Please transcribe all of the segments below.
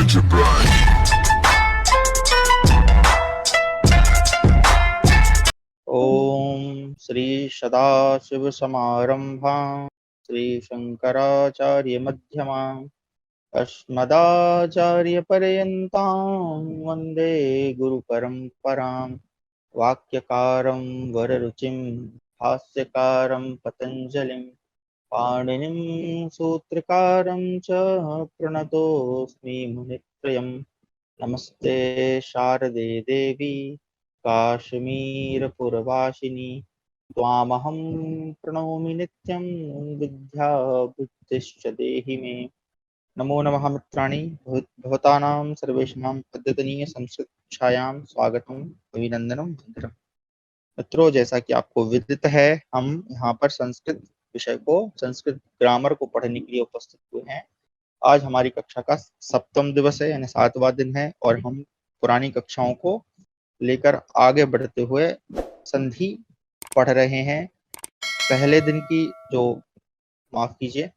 ओम श्री सदाशिव समारंभां श्री शंकराचार्य मध्यमां अस्मदाचार्य पर्यन्तां वंदे गुरु परंपरां। वाक्यकारं वररुचिं भाष्यकारं पतंजलिं पाणिनिं सूत्रकारं च प्रणतोऽस्मि मुनित्रयम्। नमस्ते शारदे देवी काश्मीरपुरवासिनी त्वामहं प्रणौमि नित्यं विद्याबुद्धिश्च देहि मे। नमो नमः मित्राणि, भवतानां सर्वेषां अद्यतनीय संस्कृत कक्षायां स्वागतम् अभिनंदनम वंदनम्। मित्रों, जैसा कि आपको विदित है, हम यहाँ पर संस्कृत विषय को, संस्कृत ग्रामर को पढ़ने के लिए उपस्थित हुए हैं। आज हमारी कक्षा का 7वां दिवस है, यानी 7वां दिन है, और हम पुरानी कक्षाओं को लेकर आगे बढ़ते हुए संधि पढ़ रहे हैं। पहले दिन की माफ कीजिए,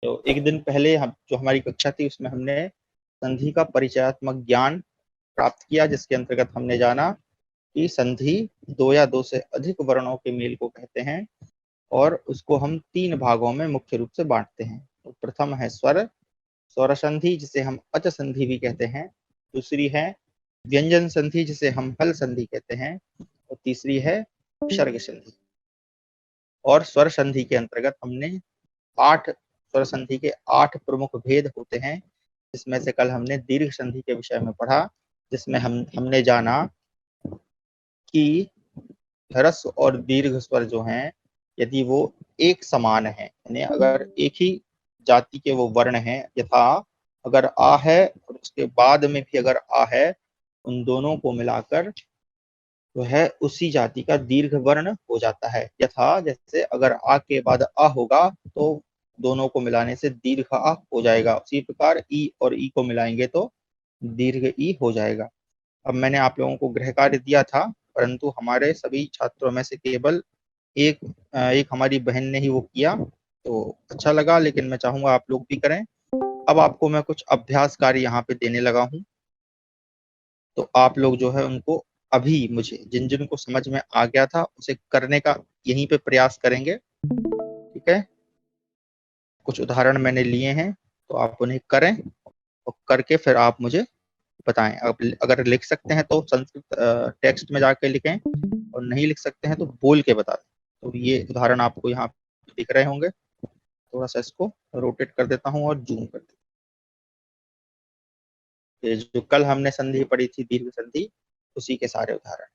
तो एक दिन पहले हम जो हमारी कक्षा थी उसमें हमने संधि का परिचयात्मक ज्ञान प्राप्त किया, जिसके अंतर्गत हमने जाना कि संधि दो या दो से अधिक वर्णों के मेल को कहते हैं और उसको हम 3 भागों में मुख्य रूप से बांटते हैं। तो प्रथम है स्वर संधि, जिसे हम अच संधि भी कहते हैं। दूसरी है व्यंजन संधि, जिसे हम हल संधि कहते हैं। और तीसरी है विसर्ग संधि। और स्वर संधि के अंतर्गत हमने 8 स्वर संधि के 8 प्रमुख भेद होते हैं, जिसमें से कल हमने दीर्घ संधि के विषय में पढ़ा, जिसमें हमने जाना कि ह्रस्व और दीर्घ स्वर जो हैं, यदि वो एक समान है, यानी अगर एक ही जाति के वो वर्ण हैं, यथा अगर आ है और उसके बाद में भी अगर आ है, उन दोनों को मिलाकर वह उसी जाति का दीर्घ वर्ण हो जाता है। यथा जैसे अगर आ के बाद आ होगा तो दोनों को मिलाने से दीर्घ आ हो जाएगा। उसी प्रकार ई और ई को मिलाएंगे तो दीर्घ ई हो जाएगा। अब मैंने आप लोगों को गृह कार्य दिया था, परंतु हमारे सभी छात्रों में से केवल एक हमारी बहन ने ही वो किया, तो अच्छा लगा, लेकिन मैं चाहूंगा आप लोग भी करें। अब आपको मैं कुछ अभ्यास कार्य यहाँ पे देने लगा हूँ, तो आप लोग जो है उनको अभी, मुझे जिन जिन को समझ में आ गया था उसे करने का यहीं पे प्रयास करेंगे, ठीक है। कुछ उदाहरण मैंने लिए हैं, तो आप उन्हें करें और करके फिर आप मुझे बताएं। अब अगर लिख सकते हैं तो संस्कृत टेक्स्ट में जाके लिखें, और नहीं लिख सकते हैं तो बोल के बता दें। तो ये उदाहरण आपको यहाँ दिख रहे होंगे। थोड़ा सा इसको रोटेट कर देता हूँ और जूम कर देता हूँ। ये जो कल हमने संधि पढ़ी थी, दीर्घ संधि, उसी के सारे उदाहरण।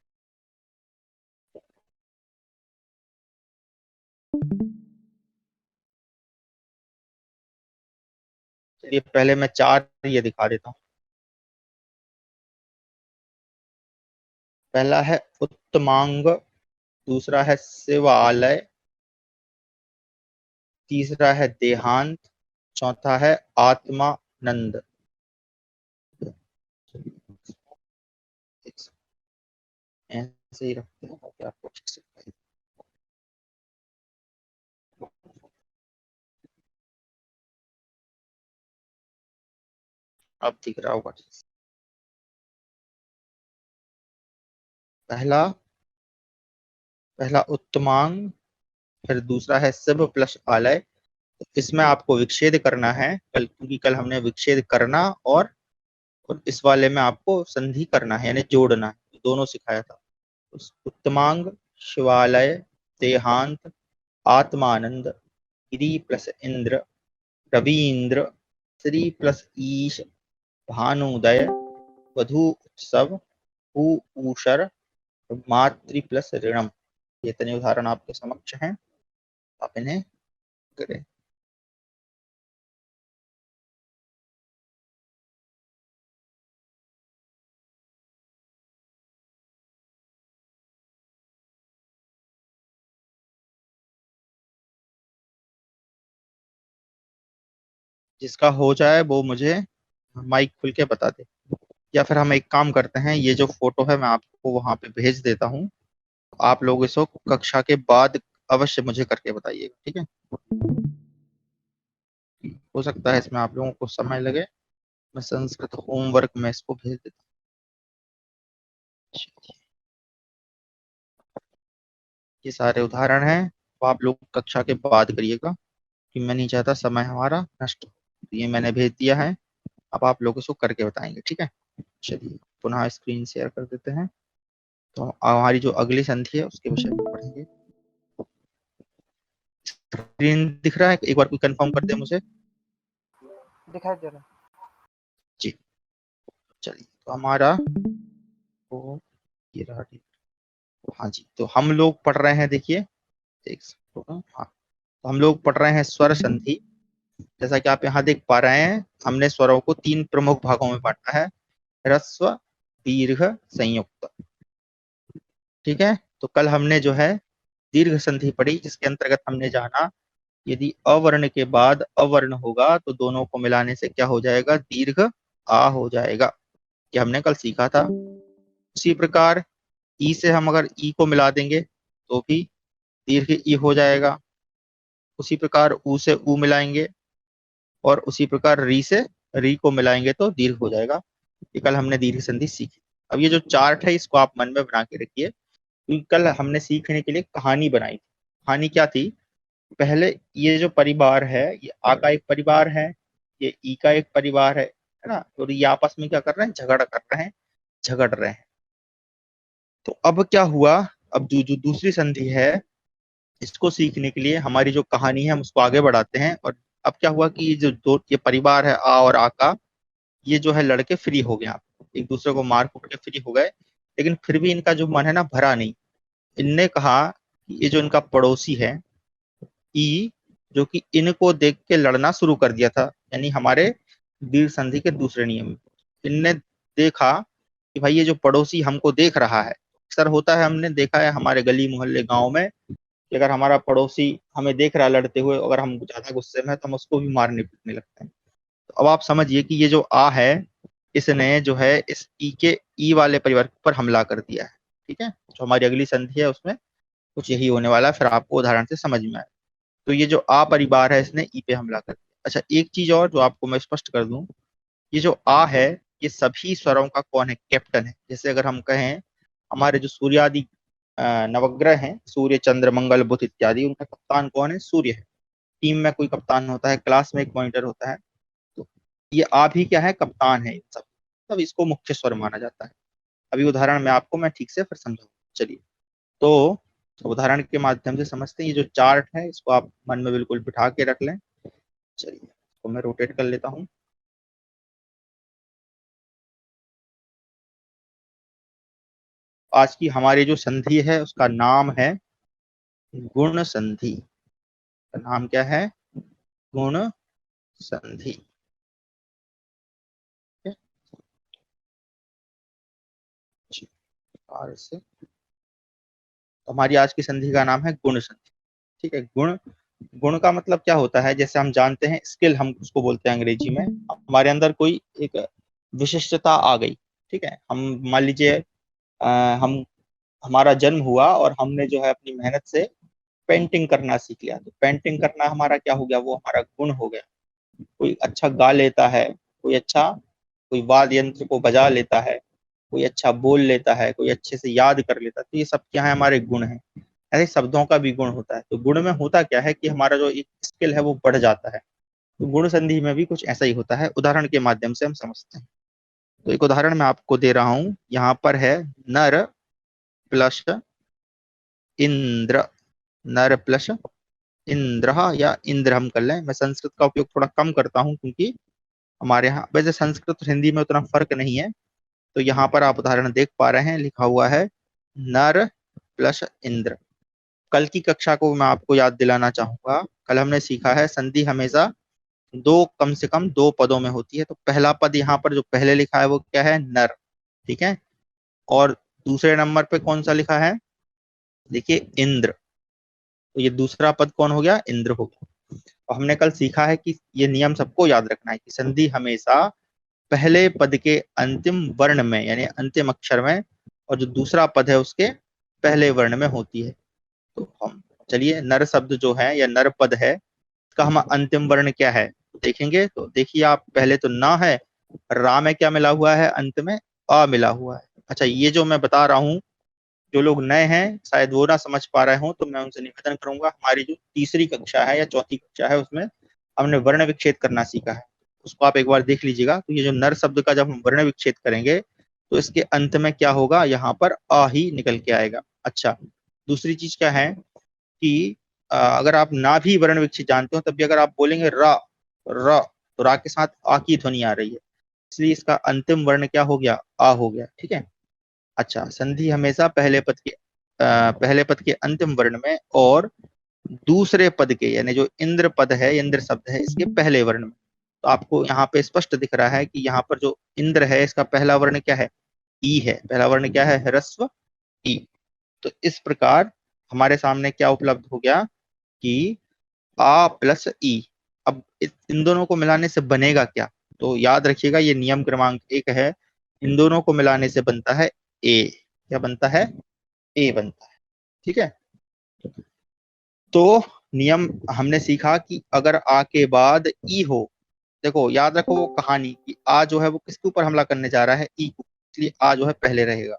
चलिए पहले मैं 4 ये दिखा देता हूँ। पहला है उत्तमांग, दूसरा है शिवालय, तीसरा है देहांत, चौथा है आत्मानंद। ऐसे ही रखते हैं ताकि आपको अच्छे से दिखाई दे। अब दिख रहा होगा। पहला उत्तमांग, फिर दूसरा है शिव प्लस आलय। इसमें आपको विच्छेद करना है, क्योंकि कल हमने विच्छेद करना और इस वाले में आपको संधि करना है, यानी जोड़ना है, दोनों सिखाया था। उत्तमांग, शिवालय, देहांत, आत्मानंद, गिरी प्लस इंद्र, रवींद्र, श्री प्लस ईश, भानुदय, वधु उत्सव, ऊषर, मातृ प्लस ऋणम। ये इतने उदाहरण आपके समक्ष हैं, आप इन्हें करें। जिसका हो जाए वो मुझे माइक खुल के बता दे, या फिर हम एक काम करते हैं, ये जो फोटो है मैं आपको वहां पे भेज देता हूँ, आप लोग इसको कक्षा के बाद अवश्य मुझे करके बताइएगा, ठीक है। हो सकता है इसमें आप लोगों को समय लगे, मैं संस्कृत होमवर्क में इसको भेज देता हूँ। ये सारे उदाहरण हैं, तो आप लोग कक्षा के बाद करिएगा कि मैं नहीं चाहता समय हमारा नष्ट हो। तो ये मैंने भेज दिया है, अब आप लोग इसको करके बताएंगे, ठीक है। चलिए पुनः स्क्रीन शेयर कर देते हैं। तो हमारी जो अगली संधि है उसके विषय में पढ़ेंगे। स्क्रीन दिख रहा है, एक बार कोई कंफर्म कर दे मुझे। दिखाई दे रहा जी चलिए, तो हमारा तो ये रहा, ठीक। हाँ जी, तो हम लोग पढ़ रहे हैं, देखिए एक सेकंड होगा। हाँ, तो हम लोग पढ़ रहे हैं स्वर संधि। जैसा कि आप यहाँ देख पा रहे हैं, हमने स्वरों को 3 प्रमुख भागों में बांटा है, ह्रस्व, दीर्घ, संयुक्त। ठीक है, तो कल हमने जो है दीर्घ संधि पढ़ी, जिसके अंतर्गत हमने जाना यदि अवर्ण के बाद अवर्ण होगा तो दोनों को मिलाने से क्या हो जाएगा, दीर्घ आ हो जाएगा। ये हमने कल सीखा था। उसी प्रकार ई से हम अगर ई को मिला देंगे तो भी दीर्घ ई हो जाएगा। उसी प्रकार ऊ से ऊ मिलाएंगे और उसी प्रकार री से री को मिलाएंगे तो दीर्घ हो जाएगा। ये कल हमने दीर्घ संधि सीखी। अब ये जो चार्ट है इसको आप मन में बना के रखिए, क्योंकि कल हमने सीखने के लिए कहानी बनाई थी। कहानी क्या थी, पहले ये जो परिवार है, ये आ का एक परिवार है, ये ई का एक परिवार है ना। और ये आपस में क्या कर रहे हैं, झगड़ा कर रहे हैं, झगड़ रहे हैं। तो अब क्या हुआ, अब जो जो दूसरी संधि है इसको सीखने के लिए हमारी जो कहानी है हम उसको आगे बढ़ाते हैं। और अब क्या हुआ कि ये परिवार है आ और आ का, ये जो है लड़के फ्री हो गए, एक दूसरे को मार कूट के फ्री हो गए। लेकिन फिर भी इनका जो मन है ना भरा नहीं। इनने कहा कि ये जो इनका पड़ोसी है ई, जो कि इनको देख के लड़ना शुरू कर दिया था, यानी हमारे दीर्घ संधि के दूसरे नियम में इनने देखा कि भाई ये जो पड़ोसी हमको देख रहा है, अक्सर होता है, हमने देखा है हमारे गली मोहल्ले गांव में कि अगर हमारा पड़ोसी हमें देख रहा है लड़ते हुए, अगर हम ज्यादा गुस्से में है तो हम उसको भी मारने पीटने लगते हैं। तो अब आप समझिए कि ये जो आ है, इसने जो है इस ई के ई वाले परिवार पर हमला कर दिया है। ठीक है, जो हमारी अगली संधि है उसमें कुछ यही होने वाला है, फिर आपको उदाहरण से समझ में आए। तो ये जो आ परिवार है इसने ई पे हमला कर दिया। अच्छा, एक चीज और जो आपको मैं स्पष्ट कर दूं, ये जो आ है ये सभी स्वरों का कौन है, कैप्टन है। जैसे अगर हम कहें हमारे जो सूर्यादि नवग्रह हैं, सूर्य चंद्र मंगल बुध इत्यादि, उनका कप्तान कौन है, सूर्य है। टीम में कोई कप्तान होता है, क्लास में एक मॉनिटर होता है, तो ये आ भी क्या है, कप्तान है इन सब। तब इसको मुख्य स्वर माना जाता है। अभी उदाहरण में आपको मैं ठीक से फिर समझाऊंगा। चलिए, तो उदाहरण के माध्यम से समझते हैं। ये जो चार्ट है इसको आप मन में बिल्कुल बिठा के रख लें। चलिए, इसको मैं रोटेट कर लेता हूँ। आज की हमारी जो संधि है उसका नाम है गुण संधि। का नाम क्या है, गुण संधि। ठीक है? और से तो हमारी आज की संधि का नाम है गुण संधि। ठीक है, गुण, गुण का मतलब क्या होता है, जैसे हम जानते हैं स्किल हम उसको बोलते हैं अंग्रेजी में। हमारे अंदर कोई एक विशिष्टता आ गई। ठीक है, हम मान लीजिए हम हमारा जन्म हुआ और हमने जो है अपनी मेहनत से पेंटिंग करना सीख लिया, तो पेंटिंग करना हमारा क्या हो गया, वो हमारा गुण हो गया। कोई अच्छा गा लेता है, कोई अच्छा, कोई वाद्य यंत्र को बजा लेता है, कोई अच्छा बोल लेता है, कोई अच्छे से याद कर लेता है, तो ये सब क्या है, हमारे गुण हैं। ऐसे शब्दों का भी गुण होता है। तो गुण में होता क्या है कि हमारा जो एक स्किल है वो बढ़ जाता है। तो गुण संधि में भी कुछ ऐसा ही होता है, उदाहरण के माध्यम से हम समझते हैं। तो एक उदाहरण मैं आपको दे रहा हूं, यहाँ पर है नर प्लस इंद्र। नर प्लस इंद्र, या इंद्र हम कर लें। मैं संस्कृत का उपयोग थोड़ा कम करता हूँ क्योंकि हमारे यहाँ वैसे संस्कृत और हिंदी में उतना फर्क नहीं है। तो यहाँ पर आप उदाहरण देख पा रहे हैं, लिखा हुआ है नर प्लस इंद्र। कल की कक्षा को मैं आपको याद दिलाना चाहूंगा, कल हमने सीखा है संधि हमेशा दो, कम से कम दो पदों में होती है। तो पहला पद यहाँ पर जो पहले लिखा है वो क्या है, नर। ठीक है, और दूसरे नंबर पे कौन सा लिखा है, देखिए इंद्र। तो ये दूसरा पद कौन हो गया, इंद्र हो गया। और हमने कल सीखा है कि ये नियम सबको याद रखना है कि संधि हमेशा पहले पद के अंतिम वर्ण में, यानी अंतिम अक्षर में, और जो दूसरा पद है उसके पहले वर्ण में होती है। तो हम चलिए, नर शब्द जो है या नर पद है, इसका हम अंतिम वर्ण क्या है देखेंगे। तो देखिए आप, पहले तो ना है रा में क्या मिला हुआ है, अंत में आ मिला हुआ है। अच्छा, ये जो मैं बता रहा हूँ, जो लोग नए हैं शायद वो ना समझ पा रहे हो, तो मैं उनसे निवेदन करूंगा, हमारी जो तीसरी कक्षा है या चौथी कक्षा है उसमें हमने वर्ण विच्छेद करना सीखा है, उसको आप एक बार देख लीजिएगा। तो ये जो नर शब्द का जब हम वर्ण विच्छेद करेंगे तो इसके अंत में क्या होगा, यहाँ पर आ ही निकल के आएगा। अच्छा, दूसरी चीज क्या है कि अगर आप ना भी वर्ण विच्छेद जानते हो तब भी अगर आप बोलेंगे रा, र, तो रा के साथ आ की ध्वनि आ रही है, इसलिए इसका अंतिम वर्ण क्या हो गया, आ हो गया। ठीक है। अच्छा, संधि हमेशा पहले पद के अंतिम वर्ण में और दूसरे पद के, यानी जो इंद्र पद है, इंद्र शब्द है, इसके पहले वर्ण में। तो आपको यहाँ पे स्पष्ट दिख रहा है कि यहाँ पर जो इंद्र है इसका पहला वर्ण क्या है, ई है। पहला वर्ण क्या है, ह्रस्व ई। तो इस प्रकार हमारे सामने क्या उपलब्ध हो गया कि आ प्लस ई। अब इन दोनों को मिलाने से बनेगा क्या, तो याद रखिएगा ये नियम क्रमांक 1 है, इन दोनों को मिलाने से बनता है ए। क्या बनता है, ए बनता है। ठीक है। तो नियम हमने सीखा कि अगर आ के बाद ई हो, देखो याद रखो वो कहानी कि आ जो है वो किसके ऊपर हमला करने जा रहा है, ई को, इसलिए आ जो है पहले रहेगा।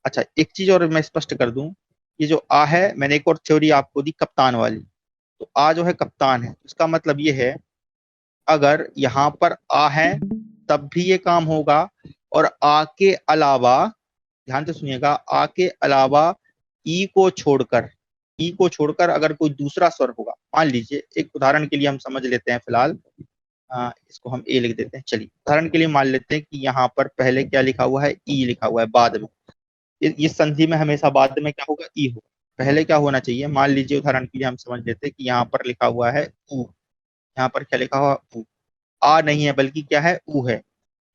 अच्छा, एक चीज और मैं स्पष्ट कर दूं, ये जो आ है, मैंने एक और थ्योरी आपको दी कप्तान वाली। तो आ जो है कप्तान है, इसका मतलब ये है अगर यहाँ पर आ है तब भी ये काम होगा, और आ के अलावा, ध्यान से सुनिएगा, आ के अलावा ई को छोड़कर अगर कोई दूसरा स्वर होगा, मान लीजिए एक उदाहरण के लिए हम समझ लेते हैं फिलहाल, इसको हम ए लिख देते हैं। चलिए उदाहरण के लिए मान लेते हैं कि यहाँ पर पहले क्या लिखा हुआ है, ई लिखा हुआ है बाद में। इस संधि में हमेशा बाद में क्या होगा, ई होगा। पहले क्या होना चाहिए, मान लीजिए उदाहरण के लिए हम समझ लेते हैं कि यहाँ पर लिखा हुआ है ऊ, यहाँ पर क्या लिखा हुआ ऊ, आ नहीं है बल्कि क्या है, ऊ है।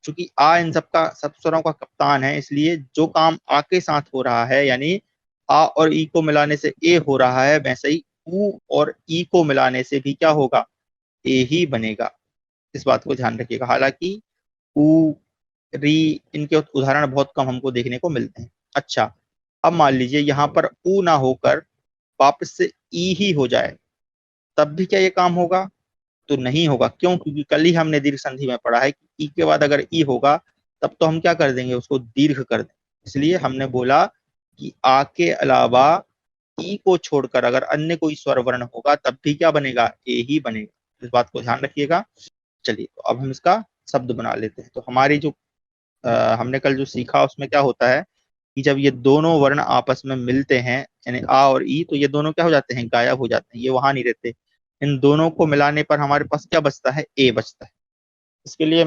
चूंकि आ इन सबका, सब स्वरों का कप्तान है, इसलिए जो काम आ के साथ हो रहा है, यानी आ और ई को मिलाने से ए हो रहा है, वैसे ही ऊ और ई को मिलाने से भी क्या होगा, ए ही बनेगा। इस बात को ध्यान रखिएगा। हालांकि ऊ, री, इनके उदाहरण बहुत कम हमको देखने को मिलते हैं। अच्छा, अब मान लीजिए यहाँ पर ऊ ना होकर वापस से ई ही हो जाए, तब भी क्या ये काम होगा, तो नहीं होगा। क्यों, क्योंकि कल ही हमने दीर्घ संधि में पढ़ा है कि ई के बाद अगर ई होगा तब तो हम क्या कर देंगे, उसको दीर्घ कर देंगे। इसलिए हमने बोला कि आ के अलावा ई को छोड़कर अगर अन्य कोई स्वर वर्ण होगा तब भी क्या बनेगा, ए ही बनेगा। इस बात को ध्यान रखिएगा। चलिए, तो अब हम इसका शब्द बना लेते हैं। तो हमारी जो हमने कल जो सीखा उसमें क्या होता है कि जब ये दोनों वर्ण आपस में मिलते हैं, यानी आ और ई, तो ये दोनों क्या हो जाते हैं, गायब हो जाते हैं, ये वहां नहीं रहते। इन दोनों को मिलाने पर हमारे पास क्या बचता है, ए बचता है। इसके लिए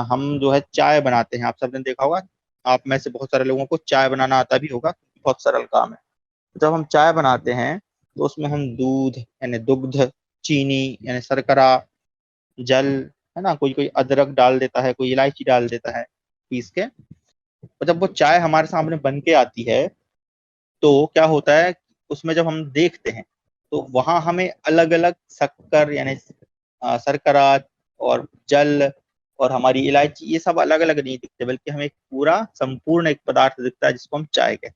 हम जो है चाय बनाते हैं, आप सबने देखा होगा, आप में से बहुत सारे लोगों को चाय बनाना आता भी होगा, बहुत सरल काम है। जब हम चाय बनाते हैं तो उसमें हम दूध यानी दुग्ध, चीनी यानी शर्करा, जल, है ना, कोई कोई अदरक डाल देता है, कोई इलायची डाल देता है पीस के। और जब वो चाय हमारे सामने बन के आती है तो क्या होता है, उसमें जब हम देखते हैं तो वहां हमें अलग अलग शक्कर यानी शर्करा और जल और हमारी इलायची, ये सब अलग अलग नहीं दिखते, बल्कि हमें एक पूरा संपूर्ण एक पदार्थ दिखता है जिसको हम चाय कहते हैं।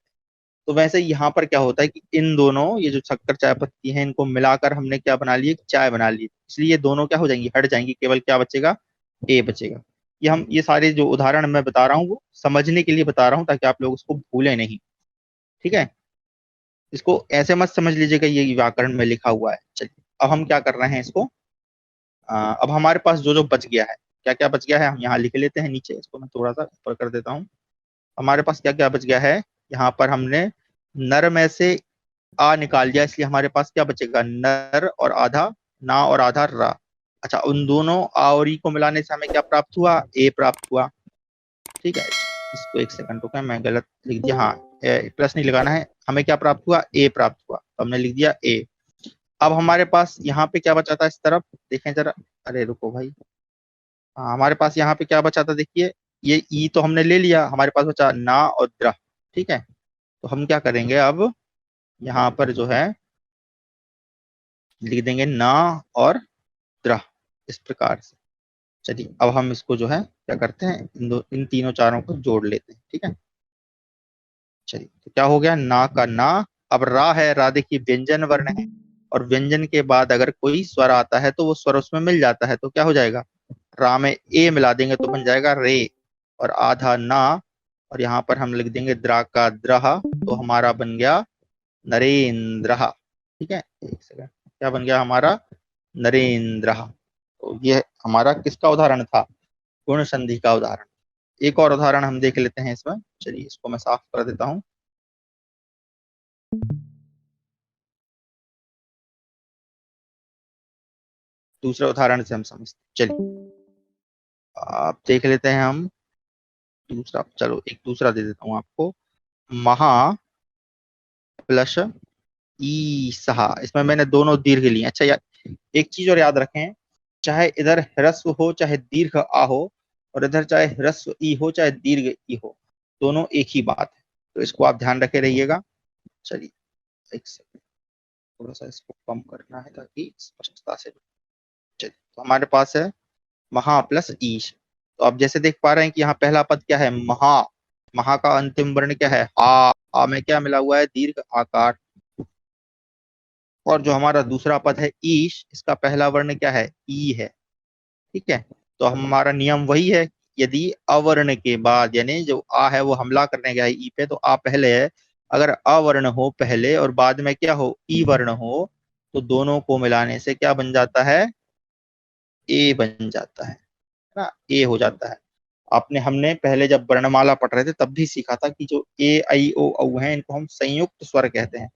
तो वैसे ही यहाँ पर क्या होता है कि इन दोनों, ये जो शक्कर चाय पत्ती है, इनको मिलाकर हमने क्या बना ली, चाय बना ली। इसलिए ये दोनों क्या हो जाएंगी, हट जाएंगी, केवल क्या बचेगा, ए बचेगा। ये सारे जो उदाहरण मैं बता रहा हूँ वो समझने के लिए बता रहा हूँ, ताकि आप लोग उसको भूलें नहीं। ठीक है, इसको ऐसे मत समझ लीजिएगा ये व्याकरण में लिखा हुआ है। चलिए, अब हम क्या कर रहे हैं इसको, अब हमारे पास जो जो बच गया है, क्या क्या बच गया है, हम यहाँ लिख लेते हैं नीचे। इसको मैं थोड़ा सा ऊपर कर देता हूँ। हमारे पास क्या क्या बच गया है, यहाँ पर हमने नर में से आ निकाल दिया, इसलिए हमारे पास क्या बचेगा, नर और आधा ना और आधा रा। अच्छा, उन दोनों आ और ई को मिलाने से हमें क्या प्राप्त हुआ, ए प्राप्त हुआ। ठीक है, इसको एक सेकंड रुके, मैं गलत लिख दिया, हाँ प्लस नहीं लगाना है, हमें क्या प्राप्त हुआ, ए प्राप्त हुआ, तो हमने लिख दिया ए। अब हमारे पास यहाँ पे क्या बचा था, इस तरफ देखें जरा, अरे रुको भाई, हाँ हमारे पास यहाँ पे क्या बचा था, देखिए, ये ई तो हमने ले लिया, हमारे पास बचा ना और द्र। ठीक है, तो हम क्या करेंगे, अब यहाँ पर जो है लिख देंगे ना और द्र, इस प्रकार से। चलिए, अब हम इसको जो है क्या करते हैं, इन तीनों चारों को जोड़ लेते हैं। ठीक है, चलिए, तो क्या हो गया, ना का ना। अब रा है, रा देखिए व्यंजन वर्ण है, और व्यंजन के बाद अगर कोई स्वर आता है तो वो स्वर उसमें मिल जाता है, तो क्या हो जाएगा, रा में ए मिला देंगे तो बन जाएगा रे, और आधा ना, और यहाँ पर हम लिख देंगे द्रा का द्रह, तो हमारा बन गया नरेंद्र। ठीक है, एक सेकंड, क्या बन गया हमारा? नरेंद्र। तो ये हमारा किसका उदाहरण था? गुण संधि का उदाहरण। एक और उदाहरण हम देख लेते हैं इसमें। चलिए इसको मैं साफ कर देता हूं। दूसरे उदाहरण से हम समझते हैं। चलिए आप देख लेते हैं हम दूसरा। चलो एक दूसरा दे देता हूं आपको। महा प्लस ईसहा, इसमें मैंने दोनों दीर्घ लिए। अच्छा यार, एक चीज और याद रखें, चाहे इधर ह्रस्व हो चाहे दीर्घ आ हो, और इधर चाहे ह्रस्व ई हो चाहे दीर्घ ई हो, दोनों एक ही बात है। तो इसको आप ध्यान रखे रहिएगा। चलिए एक सेकंड, थोड़ा सा इसको कम करना है ताकि स्पष्टता से। चलिए तो हमारे पास है महा प्लस ईश। तो आप जैसे देख पा रहे हैं कि यहाँ पहला पद क्या है? महा। महा का अंतिम वर्ण क्या है? आ में क्या मिला हुआ है? दीर्घ आकार। और जो हमारा दूसरा पद है ईश, इसका पहला वर्ण क्या है? ई है। ठीक है, तो हमारा नियम वही है, यदि अवर्ण के बाद, यानी जो आ है वो हमला करने गया है ई पे, तो आ पहले है। अगर अवर्ण हो पहले और बाद में क्या हो? ई वर्ण हो, तो दोनों को मिलाने से क्या बन जाता है? ए बन जाता है ना, ए हो जाता है। आपने हमने पहले जब वर्णमाला पढ़ रहे थे तब भी सीखा था कि जो ए आई ओ औ है, इनको हम संयुक्त स्वर कहते हैं।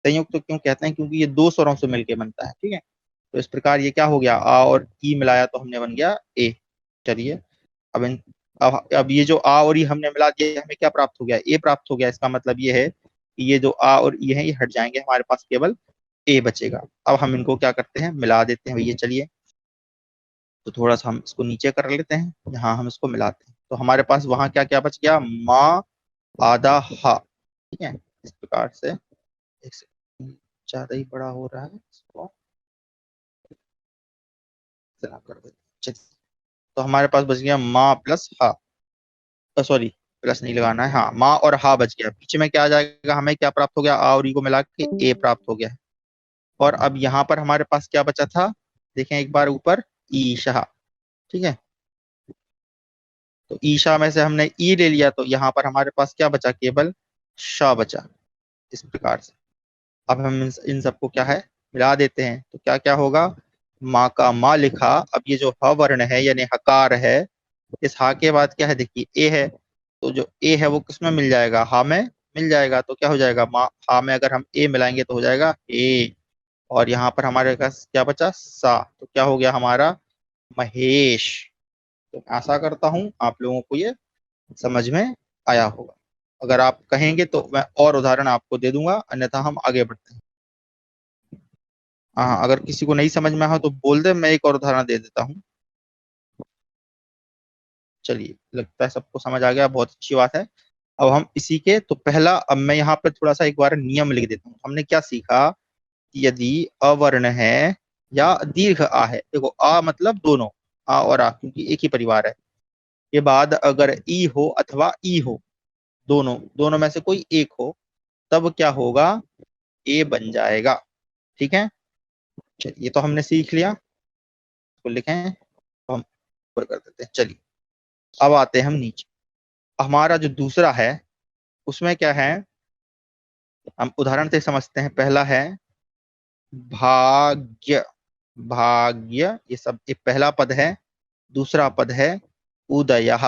संयुक्त तो क्यों कहते हैं? क्योंकि ये दो स्वरों से मिलके बनता है। ठीक है, तो इस प्रकार ये क्या हो गया? आ और ई मिलाया तो हमने बन गया ए। चलिए अब ये जो आ और ई हमने मिला दिया, हमें क्या प्राप्त हो गया? ए प्राप्त हो गया। इसका मतलब ये है कि ये जो आ और ई है ये हट जाएंगे, हमारे पास केवल ए बचेगा। अब हम इनको क्या करते हैं? मिला देते हैं भैया। चलिए तो थोड़ा सा हम इसको नीचे कर लेते हैं, यहाँ हम इसको मिलाते हैं। तो हमारे पास वहां क्या क्या बच गया? माँ आधा हा। ठीक है, इस प्रकार से। एक सेकंड, ज्यादा ही बड़ा हो रहा है, इसको इतना कर देते हैं। चलिए तो हमारे पास बच गया माँ प्लस हा। सॉरी, प्लस नहीं लगाना है, हाँ, माँ और हा बच गया। पीछे में क्या आ जाएगा? हमें क्या प्राप्त हो गया? आ और ई को मिला के ए प्राप्त हो गया है। और अब यहाँ पर हमारे पास क्या बचा था? देखें एक बार ऊपर, ईशा। ठीक है, तो ईशा में से हमने ई ले लिया, तो यहाँ पर हमारे पास क्या बचा? केवल शा बचा। इस प्रकार से अब हम इन सबको क्या है? मिला देते हैं। तो क्या क्या होगा? माँ का माँ लिखा। अब ये जो ह वर्ण है यानी हकार है, इस हा के बाद क्या है? देखिए ए है, तो जो ए है वो किसमें मिल जाएगा? हा में मिल जाएगा। तो क्या हो जाएगा? माँ हा में अगर हम ए मिलाएंगे तो हो जाएगा ए। और यहाँ पर हमारे पास क्या बचा? सा। तो क्या हो गया हमारा? महेश। तो मैं आशा करता हूँ आप लोगों को ये समझ में आया होगा। अगर आप कहेंगे तो मैं और उदाहरण आपको दे दूंगा, अन्यथा हम आगे बढ़ते हैं। हाँ, अगर किसी को नहीं समझ में आया तो बोल दे, मैं एक और उदाहरण दे देता हूँ। चलिए, लगता है सबको समझ आ गया, बहुत अच्छी बात है। अब हम इसी के तो पहला, अब मैं यहाँ पे थोड़ा सा एक बार नियम लिख देता हूँ। हमने क्या सीखा कि यदि अवर्ण है या दीर्घ आ है, देखो आ मतलब दोनों, आ और आ क्योंकि एक ही परिवार है, के बाद अगर ई हो अथवा ई हो, दोनों दोनों में से कोई एक हो, तब क्या होगा? ए बन जाएगा। ठीक है, चलिए ये तो हमने सीख लिया। तो लिखें तो हम ऊपर कर देते हैं। चलिए अब आते हैं हम नीचे। हमारा जो दूसरा है उसमें क्या है? हम उदाहरण से समझते हैं। पहला है भाग्य। भाग्य, ये सब एक पहला पद है। दूसरा पद है उदयः।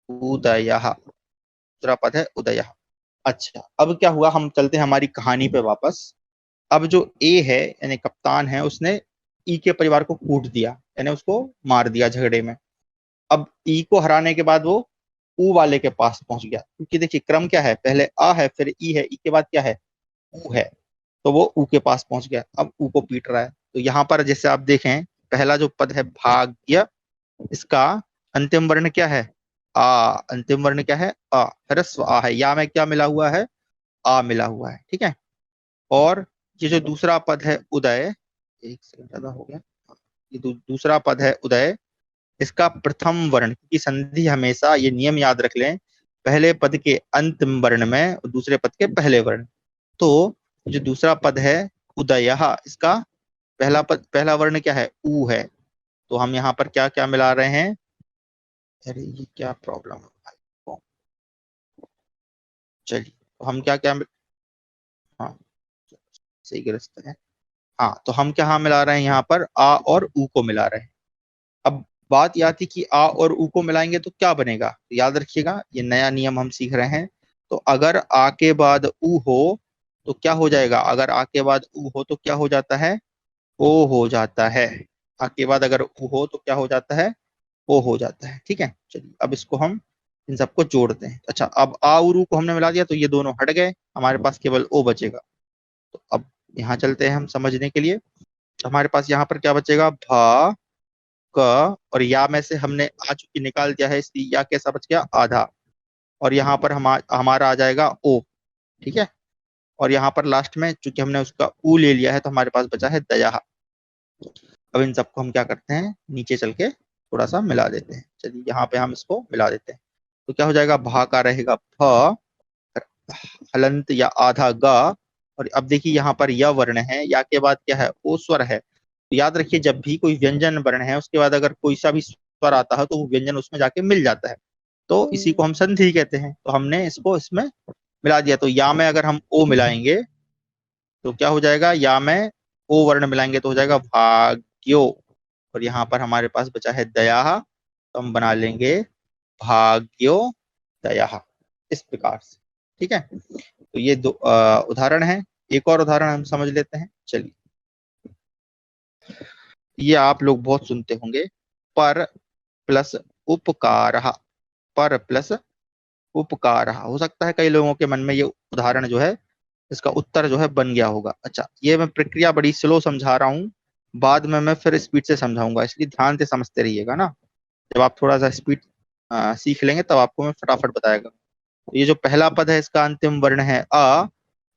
उदयः, दूसरा पद है उदयः। अच्छा, अब क्या हुआ? हम चलते हैं हमारी कहानी पे वापस। अब जो ए है यानी कप्तान है, उसने ई के परिवार को कूट दिया, यानी उसको मार दिया झगड़े में। अब ई को हराने के बाद वो ऊ वाले के पास पहुंच गया, क्योंकि देखिए क्रम क्या है? पहले आ है, फिर ई है, ई के बाद क्या है? ऊ है। तो वो ऊ के पास पहुंच गया, अब ऊ को पीट रहा है। तो यहाँ पर जैसे आप देखें, पहला जो पद है भाग्य, इसका अंतिम वर्ण क्या है? आ। अंतिम वर्ण क्या है? आ। ह्रस्व आ है। या में क्या मिला हुआ है? आ मिला हुआ है। ठीक है, और ये जो दूसरा पद है उदय, एक सेकंड ज्यादा हो गया, ये दूसरा पद है उदय, इसका प्रथम वर्ण की संधि हमेशा, ये नियम याद रख लें, पहले पद के अंतिम वर्ण में और दूसरे पद के पहले वर्ण। तो जो दूसरा पद है उदयः, इसका पहला वर्ण क्या है? ऊ है। तो हम यहाँ पर क्या क्या मिला रहे हैं? अरे ये क्या प्रॉब्लम है भाई? चलिए, तो हम क्या क्या हाँ, सही ग्रस्त है। हाँ, तो हम क्या मिला रहे हैं यहाँ पर? आ और ऊ को मिला रहे हैं। अब बात यह थी कि आ और ऊ को मिलाएंगे तो क्या बनेगा? तो याद रखिएगा, ये नया नियम हम सीख रहे हैं। तो अगर आ के बाद ऊ हो तो क्या हो जाएगा? अगर आ के बाद ऊ हो तो क्या हो जाता है? ओ हो जाता है। आ के बाद अगर ऊ हो तो क्या हो जाता है? ओ हो जाता है। ठीक है, चलिए अब इसको हम इन सबको जोड़ते हैं। अच्छा, अब आ और ऊ को हमने मिला दिया तो ये दोनों हट गए, हमारे पास केवल ओ बचेगा। तो अब यहाँ चलते हैं हम समझने के लिए। हमारे पास यहाँ पर क्या बचेगा? भा, क, और या में से हमने आ चूंकि निकाल दिया है, इसलिए या कैसा बच गया? आधा। और यहाँ पर हमारा आ जाएगा ओ। ठीक है, और यहाँ पर लास्ट में चूंकि हमने उसका ऊ ले लिया है तो हमारे पास बचा है दया। अब इन सबको हम क्या करते हैं? नीचे चल के थोड़ा सा मिला देते हैं। चलिए यहाँ पे हम इसको मिला देते हैं। तो क्या हो जाएगा? भा का रहेगा फ, हलंत या आधा गा। और अब देखिए यहाँ पर य वर्ण है, या के बाद क्या है? ओ स्वर है। तो याद रखिए, जब भी कोई व्यंजन वर्ण है उसके बाद अगर कोई सा भी स्वर आता है तो वो व्यंजन उसमें जाके मिल जाता है। तो इसी को हम संधि कहते हैं। तो हमने इसको इसमें मिला दिया। तो या में अगर हम ओ मिलाएंगे तो क्या हो जाएगा? या में ओ वर्ण मिलाएंगे तो हो जाएगा भाग्यो। और यहाँ पर हमारे पास बचा है दया, तो हम बना लेंगे भाग्यो दया, इस प्रकार से। ठीक है, तो ये दो उदाहरण है। एक और उदाहरण हम समझ लेते हैं। चलिए, ये आप लोग बहुत सुनते होंगे, पर प्लस उपकार। पर प्लस उपकार। हो सकता है कई लोगों के मन में ये उदाहरण जो है, इसका उत्तर जो है बन गया होगा। अच्छा, ये मैं प्रक्रिया बड़ी स्लो समझा रहा हूँ, बाद में मैं फिर स्पीड से समझाऊंगा, इसलिए ध्यान से समझते रहिएगा ना। जब आप थोड़ा सा स्पीड सीख लेंगे तब आपको मैं फटाफट बताएगा। तो ये जो पहला पद है इसका अंतिम वर्ण है अ,